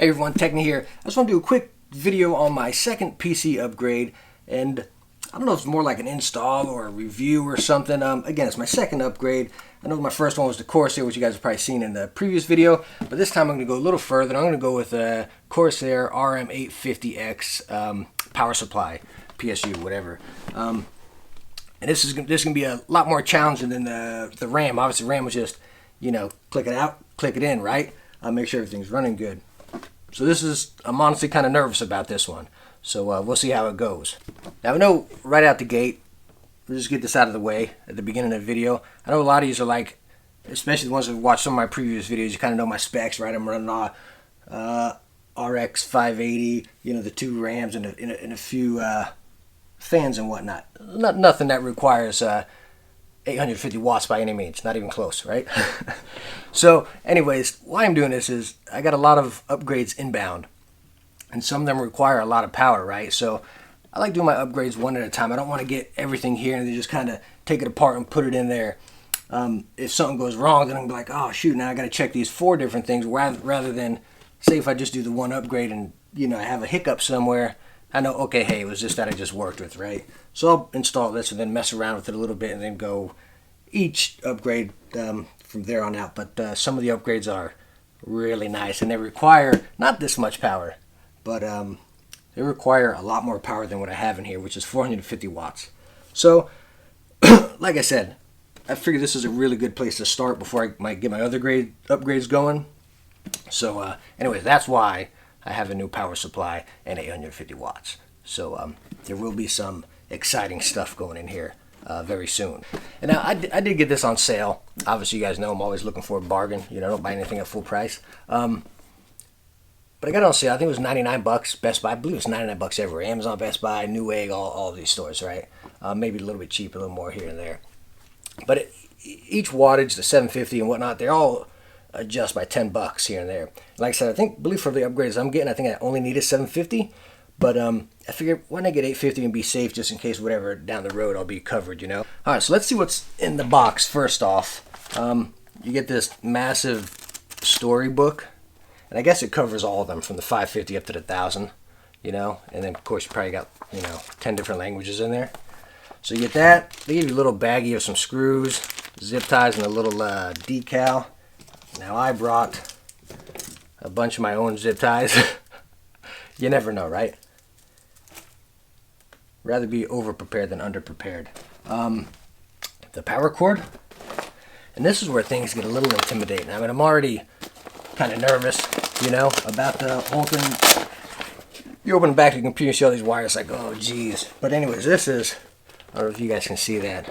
Hey everyone, Techne here. I just want to do a quick video on my second PC upgrade, and I don't know if it's more like an install or a review or something. Again, it's my second upgrade. I know my first one was the Corsair, which you guys have probably seen in the previous video, but this time I'm going to go a little further. I'm going to go with a Corsair RM 850X power supply, PSU, whatever. And this is going to be a lot more challenging than the RAM. Obviously, RAM was just, click it out, click it in, right? Make sure everything's running good. So I'm honestly kind of nervous about this one. So we'll see how it goes. Now I know right out the gate, we'll just get this out of the way at the beginning of the video. I know a lot of you are like, especially the ones that watched some of my previous videos, you kind of know my specs, right? I'm running RX 580, the 2 RAMs and a few fans and whatnot. Nothing that requires 850 watts by any means, not even close, right? So anyways, why I'm doing this is I got a lot of upgrades inbound, and some of them require a lot of power, right? So I like doing my upgrades one at a time. I don't want to get everything here and then just kind of take it apart and put it in there. If something goes wrong, then I'm like, oh shoot, now I got to check these 4 different things rather than, say if I just do the one upgrade and I have a hiccup somewhere, I know, okay, hey, it was just that I just worked with, right? So I'll install this and then mess around with it a little bit and then go each upgrade from there on out. But some of the upgrades are really nice and they require not this much power, but they require a lot more power than what I have in here, which is 450 watts. So, like I said, I figured this is a really good place to start before I might get my other upgrades going. So anyways, that's why I have a new power supply and 850 watts. So there will be some exciting stuff going in here very soon. And now I did get this on sale. Obviously, you guys know I'm always looking for a bargain. I don't buy anything at full price. But I got it on sale. I think it was 99 bucks. Best Buy. I believe it's 99 bucks everywhere. Amazon, Best Buy, Newegg, all of these stores, right? Maybe a little bit cheaper, a little more here and there. But each wattage, the 750 and whatnot, they all adjust by 10 bucks here and there. Like I said, I believe for the upgrades I'm getting, I think I only needed 750. But I figured why not get 850 and be safe just in case whatever down the road I'll be covered, All right, so let's see what's in the box first off. You get this massive storybook. And I guess it covers all of them from the 550 up to the 1000, And then, of course, you probably got, 10 different languages in there. So you get that. They give you a little baggie of some screws, zip ties, and a little decal. Now, I brought a bunch of my own zip ties. You never know, right? Rather be over-prepared than under-prepared. The power cord. And this is where things get a little intimidating. I mean, I'm already kind of nervous, about the whole thing. You open the back of the computer, see all these wires, like, oh, geez. But anyways, this is, I don't know if you guys can see that.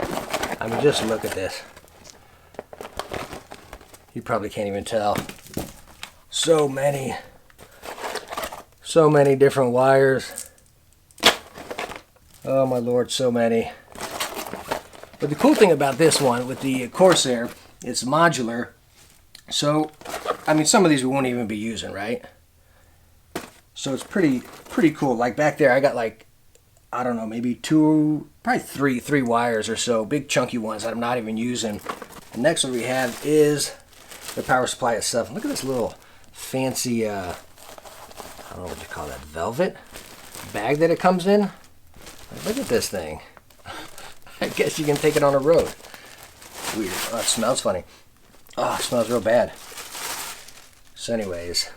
I mean, just look at this. You probably can't even tell. So many different wires. Oh, my Lord, so many. But the cool thing about this one, with the Corsair, it's modular. So, I mean, some of these we won't even be using, right? So it's pretty cool. Like back there, I got like, I don't know, maybe probably three wires or so, big chunky ones that I'm not even using. The next one we have is the power supply itself. Look at this little fancy, I don't know what you call that, velvet bag that it comes in. Look at this thing. I guess you can take it on the road. Weird. Oh, it smells funny. Oh, it smells real bad. So anyways,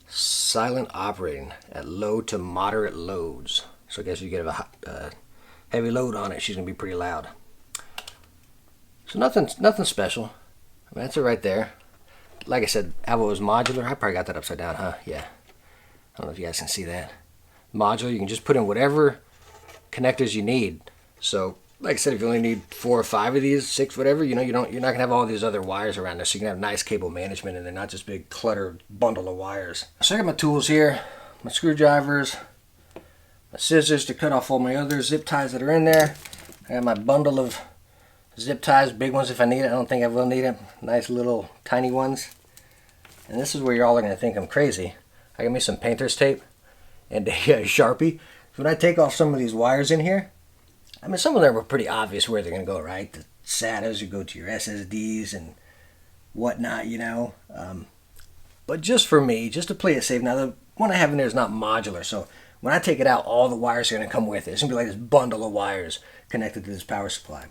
silent operating at low to moderate loads. So I guess if you get a heavy load on it, she's going to be pretty loud. So nothing special. I mean, that's it right there. Like I said, how it was modular. I probably got that upside down, huh? Yeah. I don't know if you guys can see that. Modular, you can just put in whatever connectors you need. So like I said, if you only need 4 or 5 of these, 6, whatever, you're not gonna have all these other wires around there, so you can have nice cable management and they're not just big cluttered bundle of wires. So I got my tools here, my screwdrivers, my scissors to cut off all my other zip ties that are in there. I got my bundle of zip ties, big ones if I need it. I don't think I will need them. Nice little tiny ones. And this is where you're all gonna think I'm crazy. I got me some painter's tape and a Sharpie. So when I take off some of these wires in here, I mean, some of them are pretty obvious where they're going to go, right? The SATAs, you go to your SSDs and whatnot, But just for me, just to play it safe, now the one I have in there is not modular, so when I take it out, all the wires are going to come with it. It's going to be like this bundle of wires connected to this power supply.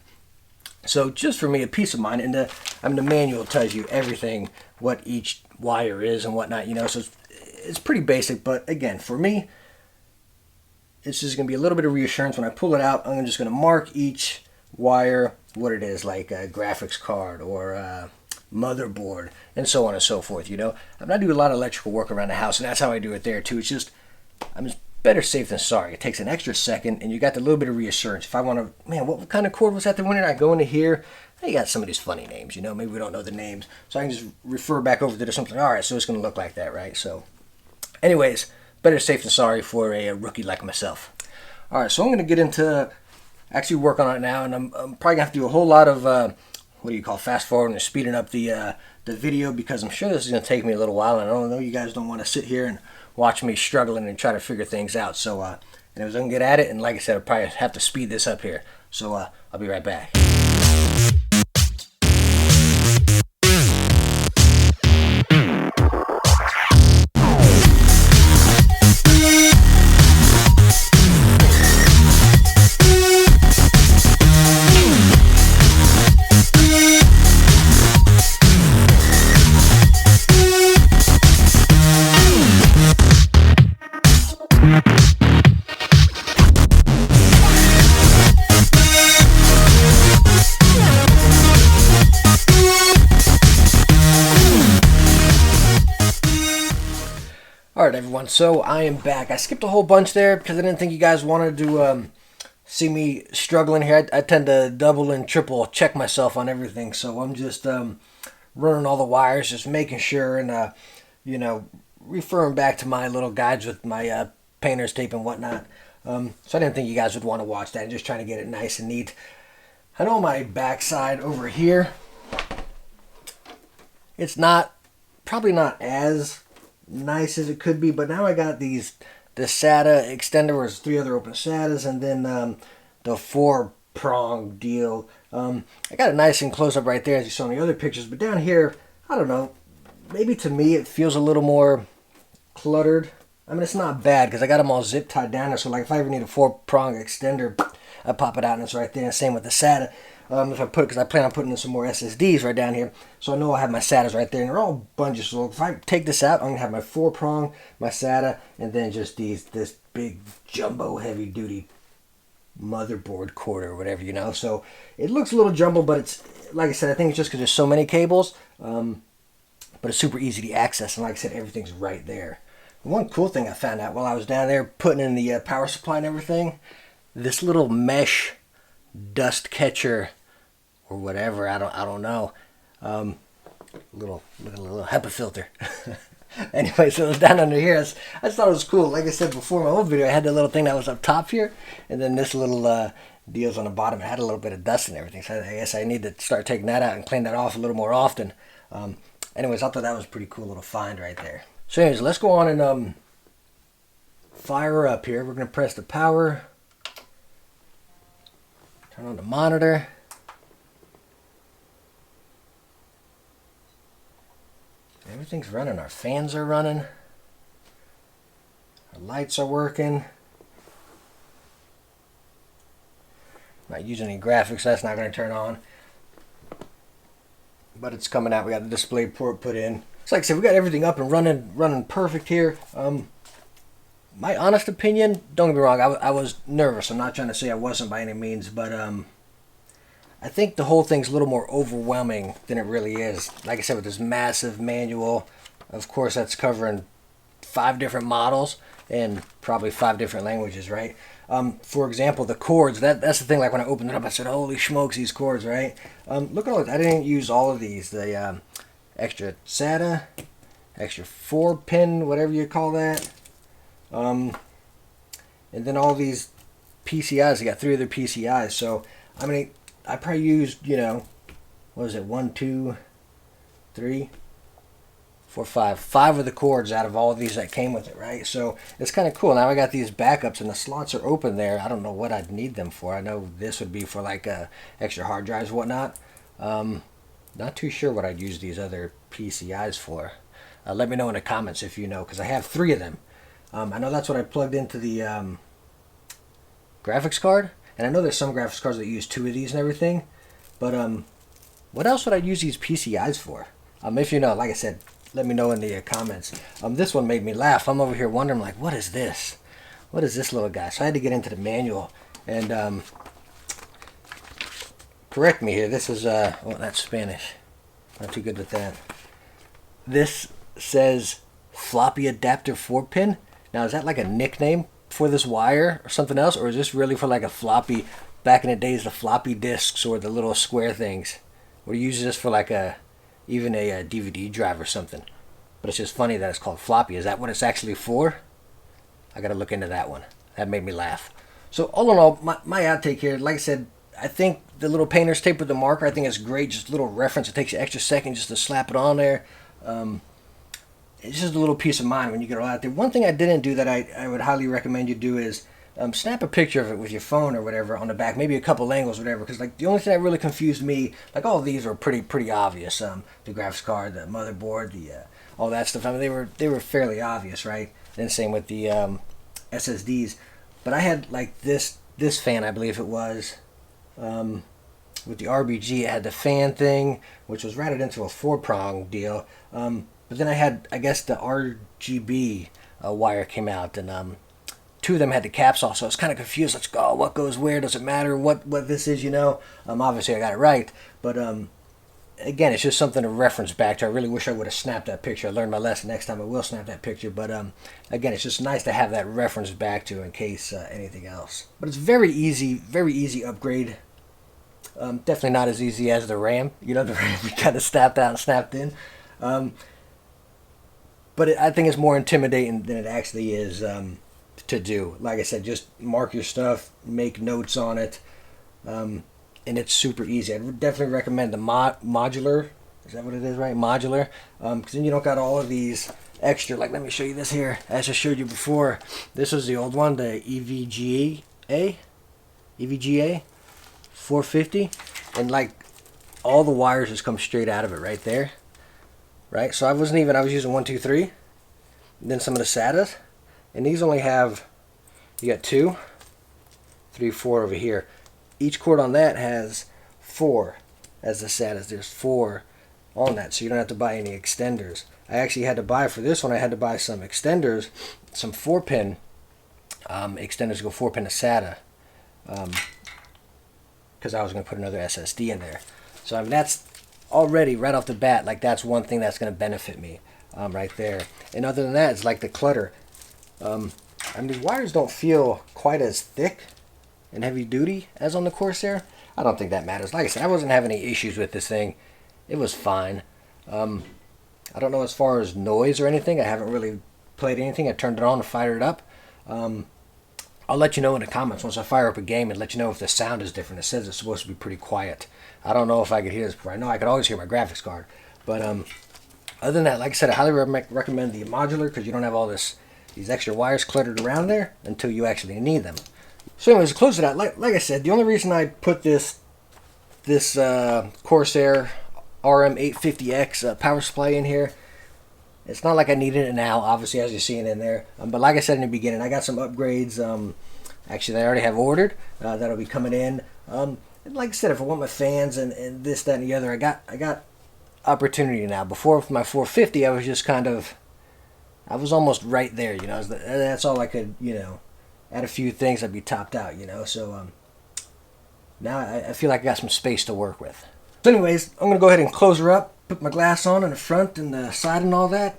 So just for me, a peace of mind, and the manual tells you everything, what each wire is and whatnot, so it's pretty basic, but again, for me, it's just going to be a little bit of reassurance. When I pull it out, I'm just going to mark each wire, what it is, like a graphics card or a motherboard, and so on and so forth, I'm not doing a lot of electrical work around the house, and that's how I do it there too. It's just, I'm just better safe than sorry. It takes an extra second, and you got the little bit of reassurance. If I want to, man, what kind of cord was that the winner? I go into here, you got some of these funny names, maybe we don't know the names, so I can just refer back over to something. All right, so it's going to look like that, right? So anyways, better safe than sorry for a rookie like myself. All right, so I'm going to get into actually work on it now, and I'm probably going to have to do a whole lot of, what do you call, fast forwarding and speeding up the video, because I'm sure this is going to take me a little while, and I don't know, you guys don't want to sit here and watch me struggling and try to figure things out. So, anyways, I'm going to get at it, and like I said, I'll probably have to speed this up here. So, I'll be right back. Alright everyone, so I am back. I skipped a whole bunch there because I didn't think you guys wanted to see me struggling here. I tend to double and triple check myself on everything, so I'm just running all the wires, just making sure, and referring back to my little guides with my painter's tape and whatnot. So I didn't think you guys would want to watch that. I'm just trying to get it nice and neat. I know my backside over here, it's probably not as nice as it could be, but now I got the SATA extender where there's 3 other open SATAs, and then the 4-prong deal. I got it nice and close up right there as you saw in the other pictures, but down here, I don't know, maybe to me it feels a little more cluttered. I mean, it's not bad because I got them all zip tied down there, so like if I ever need a 4-prong extender, I pop it out and it's right there. And same with the SATA. Because I plan on putting in some more SSDs right down here, so I know I'll have my SATAs right there, and they're all bunches. So if I take this out, I'm gonna have my 4-prong, my SATA, and then just this big jumbo heavy duty motherboard cord or whatever, So it looks a little jumbled, but it's, like I said, I think it's just because there's so many cables. But it's super easy to access, and like I said, everything's right there. One cool thing I found out while I was down there putting in the power supply and everything, this little mesh dust catcher or whatever, I don't know, little HEPA filter. Anyway, so it was down under here. I just thought it was cool. Like I said before, my old video, I had the little thing that was up top here, and then this little deal's on the bottom. It had a little bit of dust and everything, so I guess I need to start taking that out and clean that off a little more often. Anyways, I thought that was a pretty cool little find right there. So anyways, let's go on and fire up here. We're going to press the power, turn on the monitor. Everything's running. Our fans are running. Our lights are working. Not using any graphics, so that's not going to turn on. But it's coming out. We got the display port put in. It's like I said, we got everything up and running perfect here. My honest opinion, don't get me wrong, I was nervous. I'm not trying to say I wasn't by any means, but I think the whole thing's a little more overwhelming than it really is. Like I said, with this massive manual, of course that's covering 5 different models and probably 5 different languages, right? For example, the cords, that's the thing, like when I opened it up, I said, holy smokes, these cords, right? Look at all this. I didn't use all of these. The extra SATA, extra 4-pin, whatever you call that. And then all these PCIs. I got 3 other PCIs. So, I mean, I probably used, what is it, 1, 2, 3, 4, 5. 5 of the cords out of all of these that came with it, right? So it's kind of cool. Now I got these backups and the slots are open there. I don't know what I'd need them for. I know this would be for like extra hard drives, whatnot. Not too sure what I'd use these other PCIs for. Let me know in the comments if you know, because I have 3 of them. I know that's what I plugged into the graphics card, and I know there's some graphics cards that use 2 of these and everything, but what else would I use these PCIs for? If you know, like I said, let me know in the comments. This one made me laugh. I'm over here wondering, like, what is this? What is this little guy? So I had to get into the manual and correct me here. This is, well, that's Spanish. Not too good with that. This says floppy adapter 4-pin. Now, is that like a nickname for this wire or something else? Or is this really for like a floppy, back in the days, the floppy disks or the little square things? Or do you use this for like even a DVD drive or something? But it's just funny that it's called floppy. Is that what it's actually for? I got to look into that one. That made me laugh. So all in all, my outtake here, like I said, I think the little painter's tape with the marker, I think it's great. Just a little reference. It takes you an extra second just to slap it on there. It's just a little peace of mind when you get it all out there. One thing I didn't do that I would highly recommend you do is snap a picture of it with your phone or whatever on the back, maybe a couple angles, whatever. Because like the only thing that really confused me, like all of these were pretty obvious. The graphics card, the motherboard, all that stuff. I mean, they were fairly obvious, right? And same with the SSDs. But I had like this fan, I believe it was, with the RBG. It had the fan thing, which was routed into a 4-prong deal. But then I had, I guess, the RGB wire came out, and 2 of them had the caps off, so I was kind of confused. Let's go, what goes where? Does it matter what this is, you know? Obviously, I got it right, but again, it's just something to reference back to. I really wish I would have snapped that picture. I learned my lesson. Next time I will snap that picture, but again, it's just nice to have that reference back to in case anything else. But it's very easy upgrade. Definitely not as easy as the RAM. You know, the RAM we kind of snapped out and snapped in. But I think it's more intimidating than it actually is to do. Like I said, just mark your stuff, make notes on it, and it's super easy. I would definitely recommend the modular. Is that what it is, right? Modular. Because then you don't got all of these extra. Like, let me show you this here. As I showed you before, this was the old one, the EVGA 450, and like all the wires just come straight out of it right there. Right, so I was using 1, 2, 3, and then some of the SATAs, and these only have, you got 2, 3, 4 over here. Each cord on that has 4 as the SATAs. There's 4 on that, so you don't have to buy any extenders. I actually had to buy, for this one, I had to buy some extenders, some 4-pin extenders to go 4-pin to SATA, because I was going to put another SSD in there. So I mean, that's already right off the bat, like that's one thing that's going to benefit me right there. And other than that, it's like the clutter. I mean, these wires don't feel quite as thick and heavy duty as on the Corsair. I don't think that matters. Like I said, I wasn't having any issues with this thing. It was fine. I don't know as far as noise or anything. I haven't really played anything. I turned it on and fired it up. I'll let you know in the comments once I fire up a game and let you know if the sound is different. It says it's supposed to be pretty quiet. I don't know if I could hear this before. I know I could always hear my graphics card. But other than that, like I said, I highly recommend the modular because you don't have all these extra wires cluttered around there until you actually need them. So anyways, to close it out, like I said, the only reason I put this Corsair RM 850X power supply in here, it's not like I needed it now, obviously, as you're seeing in there. But like I said in the beginning, I got some upgrades. Actually, I already have ordered. That'll be coming in. And like I said, if I want my fans and this, that, and the other, I got opportunity now. Before with my 450, I was just kind of, I was almost right there, you know. That's all I could, you know. Add a few things, I'd be topped out, you know. So now I feel like I got some space to work with. So anyways, I'm going to go ahead and close her up, put my glass on in the front and the side and all that.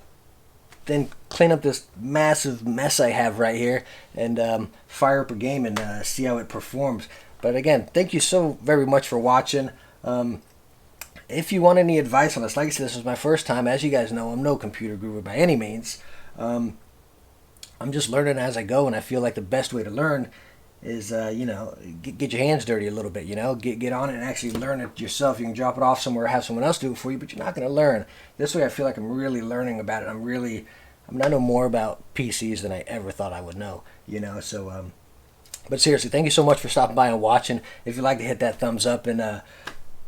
Then clean up this massive mess I have right here and fire up a game and see how it performs. But again, thank you so very much for watching. If you want any advice on this, like I said, this is my first time. As you guys know, I'm no computer guru by any means. I'm just learning as I go, and I feel like the best way to learn is, you know, get your hands dirty a little bit, you know, get on it and actually learn it yourself. You can drop it off somewhere, have someone else do it for you, but you're not going to learn. This way I feel like I'm really learning about it. I mean, I know more about PCs than I ever thought I would know, you know, so, but seriously, thank you so much for stopping by and watching. If you'd like to hit that thumbs up and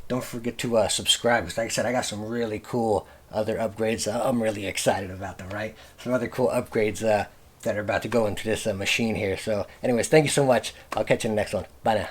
don't forget to subscribe, because like I said, I got some really cool other upgrades. I'm really excited about them, right? Some other cool upgrades that are about to go into this machine here. So anyways, thank you so much. I'll catch you in the next one. Bye now.